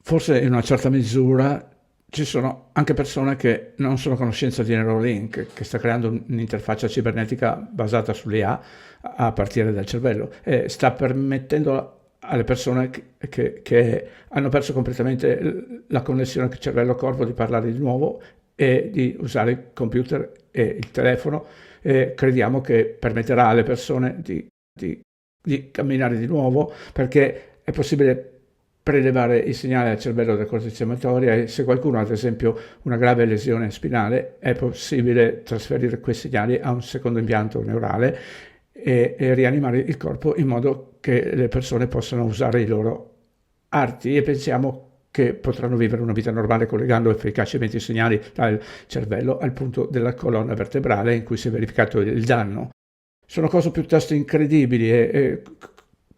Forse in una certa misura ci sono anche persone che non sono a conoscenza di Neuralink, che sta creando un'interfaccia cibernetica basata sull'IA a partire dal cervello e sta permettendo alle persone che hanno perso completamente la connessione cervello-corpo di parlare di nuovo e di usare il computer e il telefono, e crediamo che permetterà alle persone di camminare di nuovo, perché è possibile prelevare i segnali al cervello della corteccia motoria e se qualcuno ha ad esempio una grave lesione spinale è possibile trasferire quei segnali a un secondo impianto neurale e rianimare il corpo in modo che le persone possano usare i loro arti, e pensiamo che potranno vivere una vita normale collegando efficacemente i segnali dal cervello al punto della colonna vertebrale in cui si è verificato il danno. Sono cose piuttosto incredibili e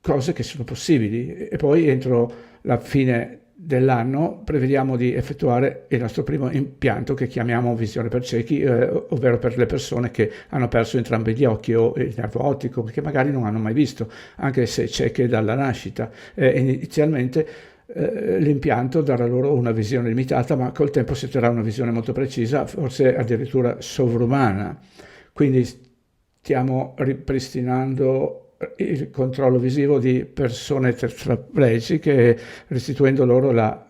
cose che sono possibili, e poi entro la fine dell'anno prevediamo di effettuare il nostro primo impianto che chiamiamo visione per ciechi, ovvero per le persone che hanno perso entrambi gli occhi o il nervo ottico, che magari non hanno mai visto, anche se cieche dalla nascita. Inizialmente l'impianto darà loro una visione limitata, ma col tempo si otterrà una visione molto precisa, forse addirittura sovrumana. Quindi stiamo ripristinando il controllo visivo di persone tetraplegiche, restituendo loro la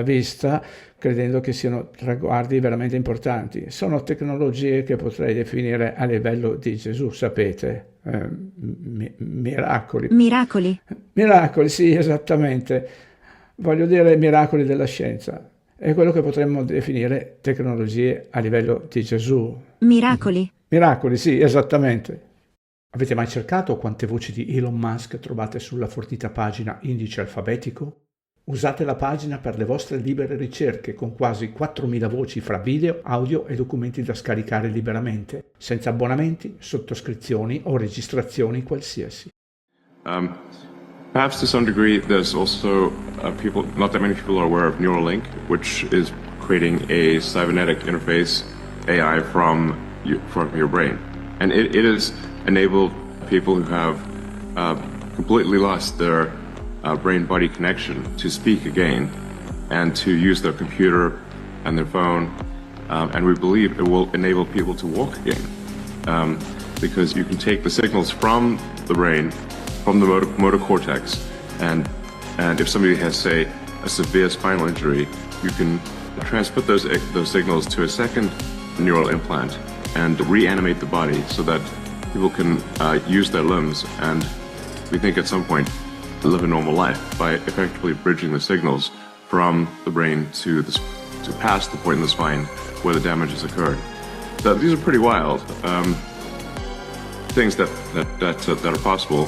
vista, credendo che siano traguardi veramente importanti. Sono tecnologie che potrei definire a livello di Gesù, sapete, miracoli. Miracoli. Miracoli, sì, esattamente. Voglio dire miracoli della scienza. È quello che potremmo definire tecnologie a livello di Gesù. Miracoli. Miracoli, sì, esattamente. Avete mai cercato quante voci di Elon Musk trovate sulla fornita pagina indice alfabetico? Usate la pagina per le vostre libere ricerche con quasi 4.000 voci fra video, audio e documenti da scaricare liberamente, senza abbonamenti, sottoscrizioni o registrazioni qualsiasi. Perhaps to some degree there's also not that many people are aware of Neuralink, which is creating a cybernetic interface AI from your brain. And it has enabled people who have completely lost their brain-body connection to speak again and to use their computer and their phone. And we believe it will enable people to walk again because you can take the signals from the brain, from the motor cortex, and if somebody has, say, a severe spinal injury, you can transmit those signals to a second neural implant and reanimate the body so that people can use their limbs and, we think at some point, live a normal life by effectively bridging the signals from the brain to past the point in the spine where the damage has occurred. So these are pretty wild things that are possible.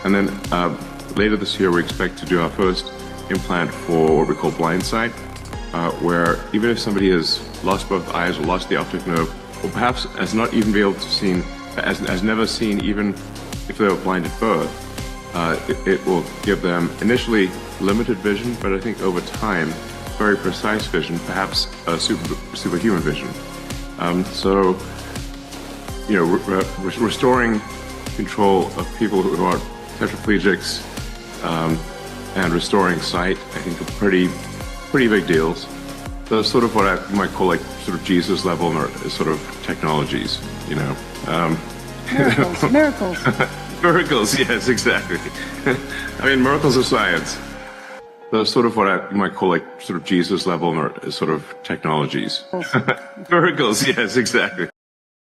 And then later this year, we expect to do our first implant for what we call blind sight, where even if somebody has lost both eyes or lost the optic nerve, or perhaps has not even been able to see, has never seen, even if they were blind at birth, it will give them initially limited vision, but I think over time, very precise vision, perhaps a superhuman vision. So, you know, restoring control of people who are tetraplegics and restoring sight, I think, are pretty big deals. They're sort of what I might call like sort of Jesus level or sort of technologies, you know. Miracles. Miracles, yes, exactly. I mean, miracles of science. They're sort of what I might call like sort of Jesus level or sort of technologies. Miracles, yes, exactly.